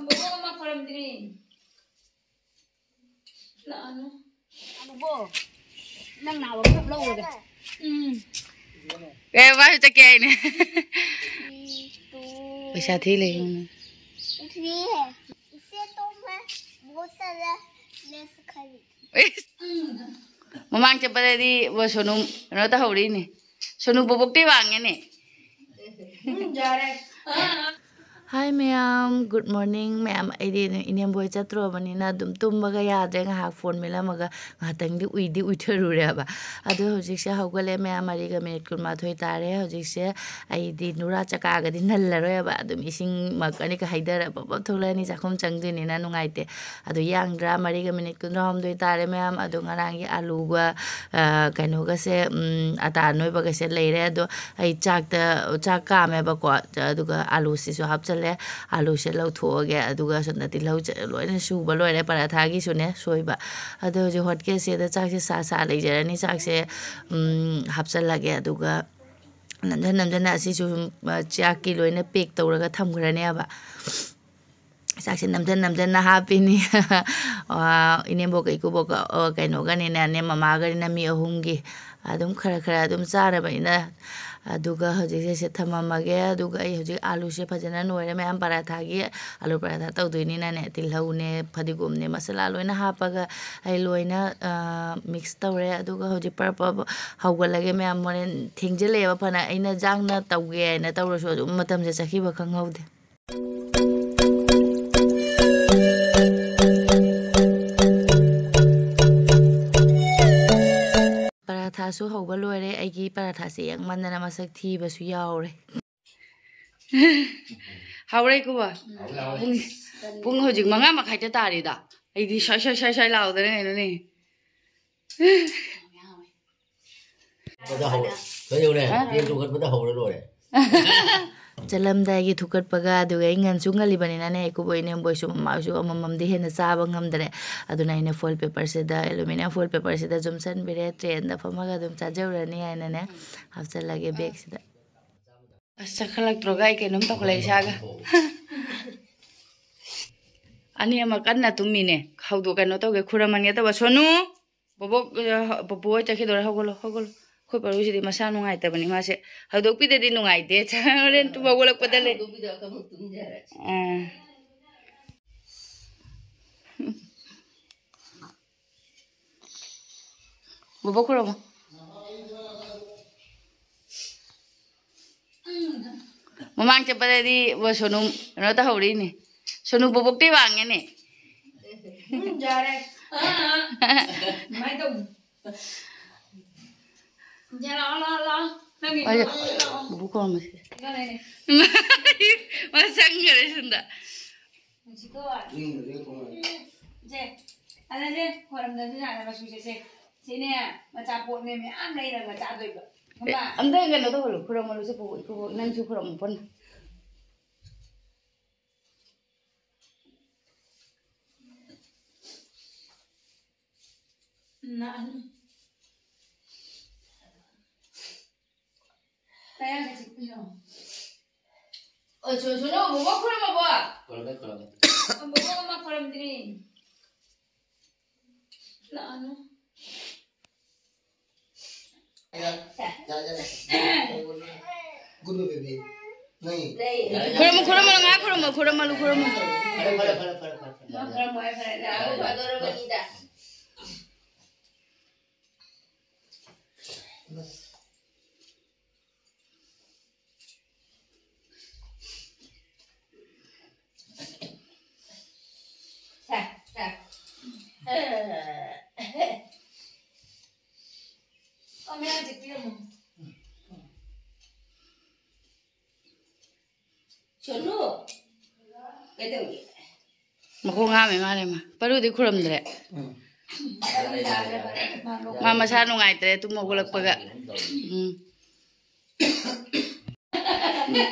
Bobo ma kolam diri. Na ano? Bobo. Nang nawa ko lâu rồi kìa. Cái bao cho kê nè. Bây giờ thi liền. Thi है. इसे तो मैं बहुत सारा less खरीद. Mamang cepat tadi buat sonum, nó tahu ini. Sonum bobok ti bang ini. Hi ma'am, good morning ma'am. Ini boy chatro bani na tum baga ya deng ha phone mila maga ngatang di uithru re ba. Adu hojik se hawgale ma'am mari ga minute kun ma thoi tare hojik se ai di nura chaka ga di nalla ro ba adum ising makani ka haidara ba thola ni jakhom changdi ni na nungai te. Adu yang dra mari ga minute kun rom doi tare ma'am adu ngarang gi alu ga kaino ga se ata noi ba ga se leire adu ai chak ka me ba ko adu ga alu si so hap आलू से लौथोगे सोना तिलौ loan सूब लोरे पराठागी सुने सोइबा अदो जो हटके से चाक से सा सा लेजरनी चाक से हापचलगे अदुगा नमजन नमजन असिसु चाक की लोइने पेक तौरगा थमखरने अब चाक से नमजन नमजन हापिनी इनेबो कैकुबो कैनोगनी ने ममागनी मी अहुमगी अदुम खरा खरा अदुम चारबैना अदुगा हजिक से थममगे अदुगा आई हजिक आलू से फजना नोरे मैम पराठागी आलू पराठा तौदोइनी ने तिलहौने फदिगोमने मसाला लोइना हापगा आई लोइना मिक्स तौरे अदुगा हजिक परप हौगलगे मैम मोरेन थिंगजलेबा फना अइना जांगना तौगे ना तौरसो अदुम मतमजे चखिबा खंगहौदे पराठासु हौबा लोरे आइगी पराठासे यंगमनना मसक थीबसु यावरे हावरे कुबा पुंग हजिक मंगा मखाइते तारिदा आइदी शाय लाउदरे नैनोने बदा हौ कयोरे पेन दुखत बदा हौरे लोरे चलमदागी थुकट पगा दुगा इंगन सुंगली बनिना ने को बोइने बोइसु मासु अममम दे हेना चाबा ngamdare aduna ine foil paper se da aluminum foil paper se da jumsan bire train da phamaga dum chajaurani aina ne hapchalage bag se da asa khalak trogai ke num toklai saga ani ama kanna tumine khawdu kano toge khuraman ya ta sonu bobok bobo chakhi dora hogolo khoi paru si masa nungai ta bani mase hadok pi de nungai de ren tu bogolak padale bobo khurama mamang cepat tadi buat sonum no tahu ini sonum bobok ti bang ini jare mai tum jala la lagi bobo khurama ngane masa ngare sunda Chico, je, ada je, orang dah tu nak masuk je, sini macam pot ni, am lagi dah macam tu. Anda kan tu kalau kurang malu sepupu, ikut nanti kurang pun. Nah, saya ada cikgu. Oh, suno, bawa kurang apa? Kurang. Bawa mak kurang diri. Nah, anu. Guru bebe. Nahi. Kurang malu. Fare. Kurang mai fare. Aku bador bani dah. Oh, mereka cikgu mu. Sonu, betul. Maku ngame mah. Baru di kurang dere. Mama saya nungai dere tu mau golak paga.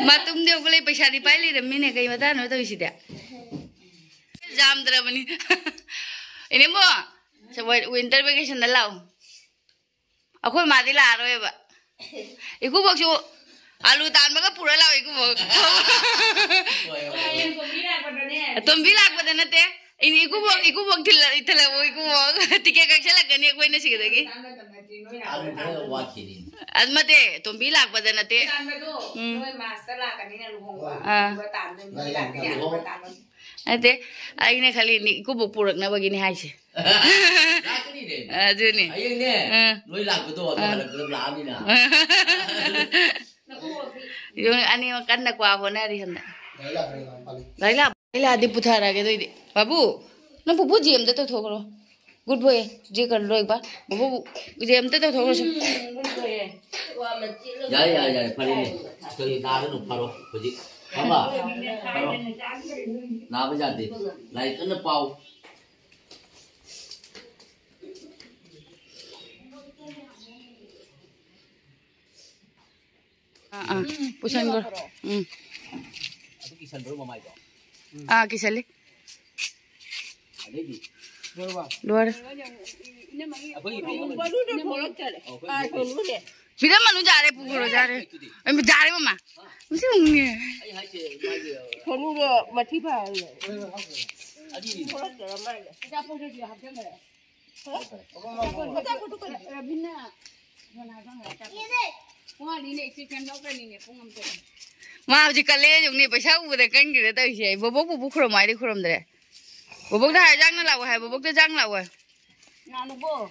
Matum dia boleh पैसा di पाइले र मिने कहीं बता न तो इसी dia. Jam dere bani. Ini mo, sebab winter vacation dah lau. Aku mati lah roe ba. Iku bakso आलू तान मगा पूरा लाओ इको बोग तुम भी लाग बदन नते इन इको बोग थिला वो इको बोग टिके कक्षे लगने कोई न सिगदगी आलू खरे वाखिनी अदमते तुम भी लाग बदन नते मास्टर लाकनी ना लुहोंगा तान अते आइने खाली इको बोग पुरकना बगिनी हाइसे लाकनी ने अजुनी आयeng ne noi lakbado lakbado laamina yung ani kan na kwa ko na ri handa laila di puthara ge doi de babu na pupu jam de to thokro good boy je kar lo ek bar babu jam de to thokro ya phari ne to ye na nu pharo hoji baba pharo na ba jate lai kan pau pusan go adu kisan bro mamai ko kisale adedi luar Bila manu jare pukul jare, jare mama, mesti ungi. Kamu udah mati pak? Ma ji kale yung ni paisa udah kan gitu tahu sih, bobok bobok kurom aja kurom deh, bobok dah jang na lawa hai, bobok dah jang lawa. Nang bo,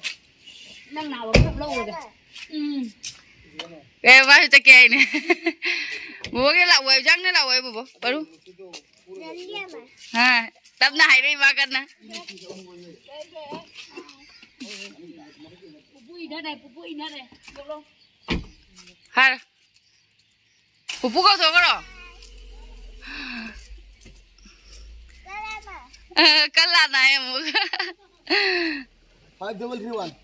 nang nawa kep lawa deh. Baru tak kaya ini, bobok ni lawa jang na lawa bobok, baru. Ha, tap na hari makan na. Pupu ini deh, belum. Har, pupu kau tahu karo? Kalah na ya muk. 5331.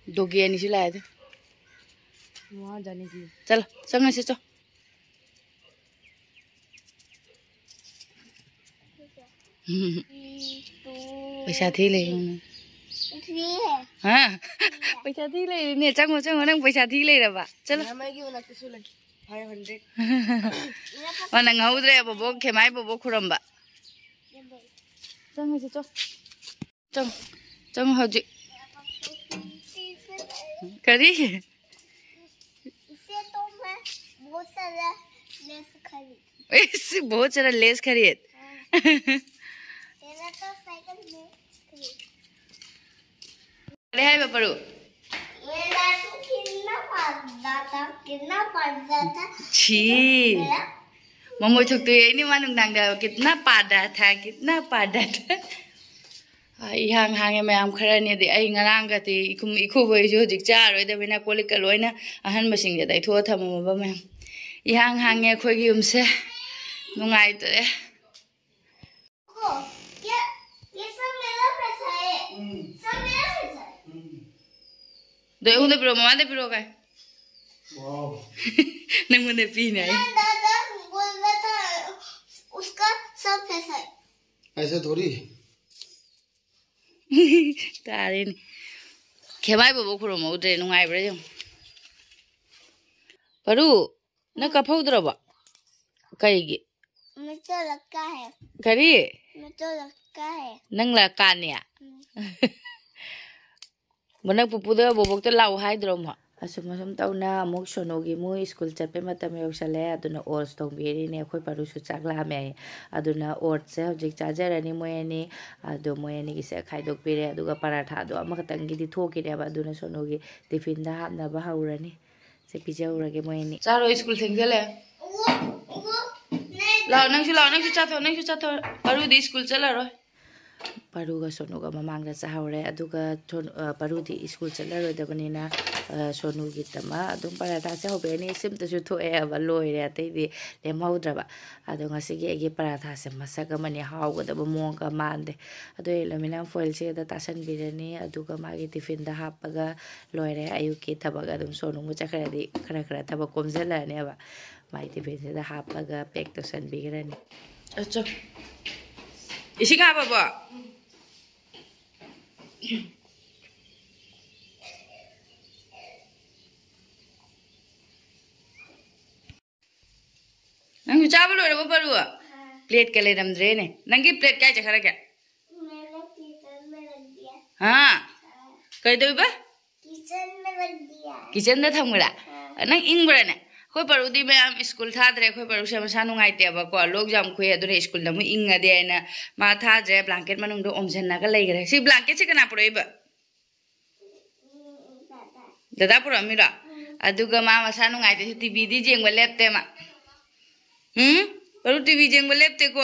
Dogi ni sila itu. चलो संग से चो पैसा थी ले हाँ पैसा थी ले ने चंगो चंगो नंग पैसा थी ले रबा चलो वना ngautre bobo khemai bobo khuramba संग से चो चंग चंग हजि करी बहुत सारा लेस खरीद अरे है बपरू छी मम्मी थक तो यही नहीं मालूम नांगा कितना पादा था ihang hange mayam kharani de ai ngarang ga ti ikum ikhu boi jo jik cha roi da bina kolik ka loina ahan masing de dai tho tham ba mayam ihang hange khoi gi umse nungai tore ये सब मेरा पैसा है सब मेरा पैसा है de unde pro mama de pro ka nang mun de pi nai दादा बोल रहा था उसका सब पैसा है ऐसे थोड़ी tare ni khemai bobo khuro mo de nungai bra jong paru na ka phau dra ba kai gi मुझे लगता है kari nang la kan ya mana pupu da bobok ta lau hai dro ma asum tauna amuk sonogi mu school chape matam yoksale aduna ors tong beri ne khoi paru su chakla me aduna ort se hojik chajarani moyani adu moyani gi se khaidok bere aduga paratha adu amakatang gi di thoki re ba aduna sonogi tiffin da hamna ba haurani se pijaurage moyani charo school thengale lao nang su cha tho paru di school chala ro paru ga sonu ga mamang da chahaure aduga paru di school chala ro da banina sonu gi tama adum paratha cha hobe ni sim ta su thoe ba loi re tai di le maudra ba adu ngasi gi paratha se masaga mani haw ga da ba mong ka mande adu aluminum foil se da tasan birani aduga magi tiffin da hapaga loi re ayuki thabaga adum sonu mu chakra di khara thaba komjala ne ba mai tiffin se da hapaga pack to san bigirani Acho. Ising apa, Bu? Nang coba lu ada apa lu? Plate kali dalam dre nih. Nangki plate kayak cakar kayak? मैंने kitchen में रख दिया Hah? Kau itu apa? Kitchen में रख दिया Kitchen dah thamu lah. Nang ing berana. Kau baru di mana school thah dre. Kau baru sama sanu ngai tiap apa? Log jam kau ya dulu school namu ing ada na. Ma thah dre blanket manung do omsen naga lagi kira. Si blanket sih kenapa pura iba? Dada pura mira. Aduga mama sanu ngai tu TV di jeng balap tema. Baru TV jeng balap te ko.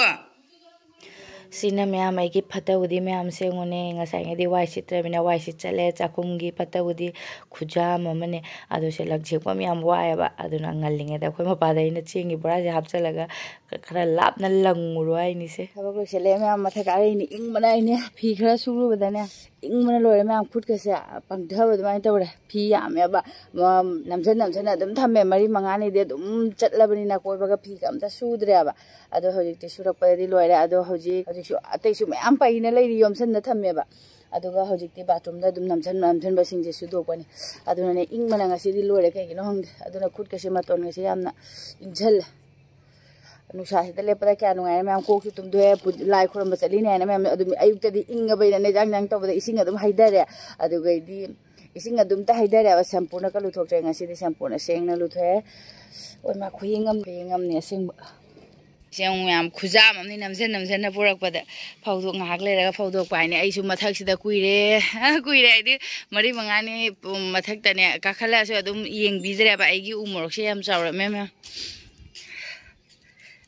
Sina ma'am आई की फतवुदी ma'am से उन्हें ngसाई di wai sitra bina wai sitrale chakumgi patawudi khujam amane adu se lagjekpa ma'am wai ba aduna ngalinge da khoi mapa dai na chengi bra je hapchalaga khara lapna languro ai ni se habak lo sele ma'am matha ka ai ni ing manai ne phi khara suru badane ing mana lore ma'am khut ka se pangdha ba mai tawre phi yam ya ba namjan adum thamme mari mangani de dum chatlabani na koi baga phi kam ta sudre ba ado hojik te surak pa di lore ado hojik ataisu ma'am paina leiri yomsan na thamme ba aduga hojik te bathroom da dum namjan ba singje sudo pani aduna ne ing mana ngasi di lore kai gino hong aduna khut ka se maton ngasi yamna injal nusa se tele pada kya nungai ma'am ko ki tum doe lai khoram ba chali ne na ma'am adum ayuk ta di inga bai na ne jang ta ba ising adum haidare aduga di ising adum ta haidare ba shampoo na ka lu thok ngasi di shampoo na seng na lu thoe oi ma khuyingam ne sing Siang ma'am खुजाम हमने नमजन ना पुरक पद फाउदो ngahak लेरगा फाउदो पाइने आइसु मथक सिदा कुइरे आइदि मरि मंगाने मथक तने काखला सो अदुम येंग बिजरे बा आइगी उमरक से हम चावर मैम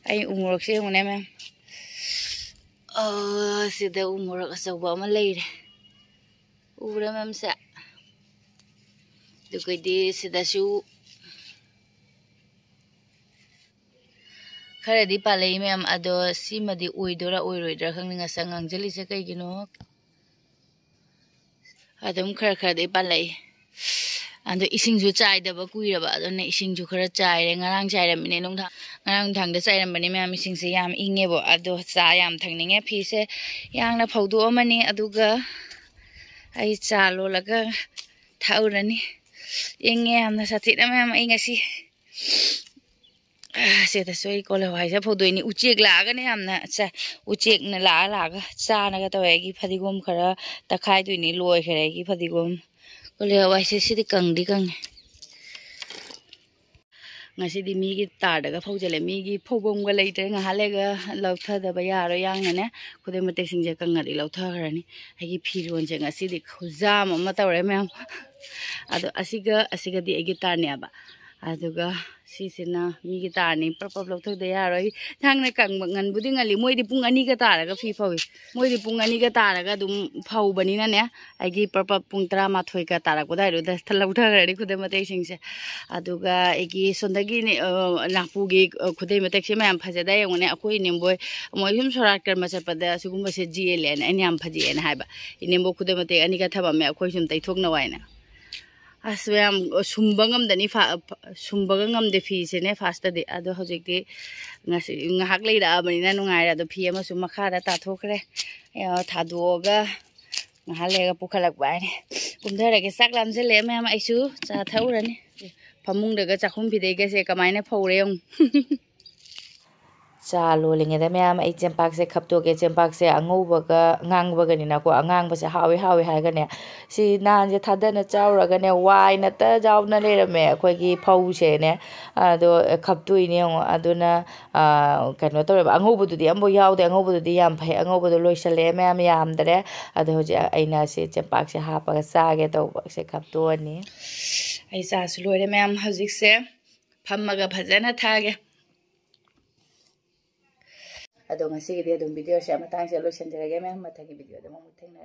आई उमरक से हुने मैम सिदा उमरक असौबा म लेरे उरा मैम सा दुकैदि सिदासु खरदी पाले मैम अदो सिमदी ओइदोरा ओइरोइदरा खंगनिंगा संगांजलि से कइगिनो अदम खरदे पाले अंदो इसिंजु चाइदबा कुइरबा अदने इसिंजु खरा चाइरे ngarang चाइरमिने नोंथा ngarang thangda चाइरमबनि मैम इसिंसे याम इंगेबो अदो चा याम थंगनिंगे फिसे यांगना फौदो अमनि अदुगा आई चा लोलगा थाउरनि इंगे हमना साथिना मैम इंगसी से तो सोई कोले वाई से फोदोइनी उचेक लागने हमना चा उचेक न लागा चानागा तवेगी फदिगोम खरा तखाइदुइनी लोय खरेगी फदिगोम कोले वाई से सिदि कंगदि Kang ngasi migi tardaga phojale migi phobomga leite ngahalega lautha yaro yangne khude mate singje kangari lautha garani agi phiron je ngasi di khujam ma tawre mem ado asiga di agi tarne aba aduga sisina migi tarni prapap lautha de yaro thangna kang ngan budi ngali moidi pung ani ga taraga phi phawi moidi pung ani ga taraga dum phau bani na ne agi prapap pung 13 ga tarak bodai ro da lautha garani khude mate singse aduga agi sondagi ni napu gi khude mate se mayam phajada yongone akoi nimboi moi hum sorat kar ma chapada sugumba se GLN ani am phaji en haiba inimbo khude mate ani ga thaba me akoi sum tai thok na waina aswam sumbangam dani sumbangam de fi se ne fasta de ado hojik ngasi ngahak leira bani na nungai ra do fi ama sum makha da ta thokre thadoga ngahalega pukhalak bai ne kumdara ge saklam se le me ama aisu cha thaurani famung daga chakhum pidei ge se kamaina phore yong cha lo linge da ma'am ai chempak se khapto ge chempak se angoubaga ngangbaga ni na ko angangba se hawi ha ga ne si nan je thadana chawra ga ne wai na ta jaw na le me khoi gi phau se ne ado khaptui ni ngo aduna kano to angoubu du di ambo yaw de angoubu du di yam phai angoubu du loisale ma'am yam dare ado hoje aina se chempak se ha pa ga sa ge to se khapto ni ai sa su loire ma'am hojik se phammaga phajana thage adong ngasi dia dong video saya matang saya lo senjara game matagi video dong mau tengok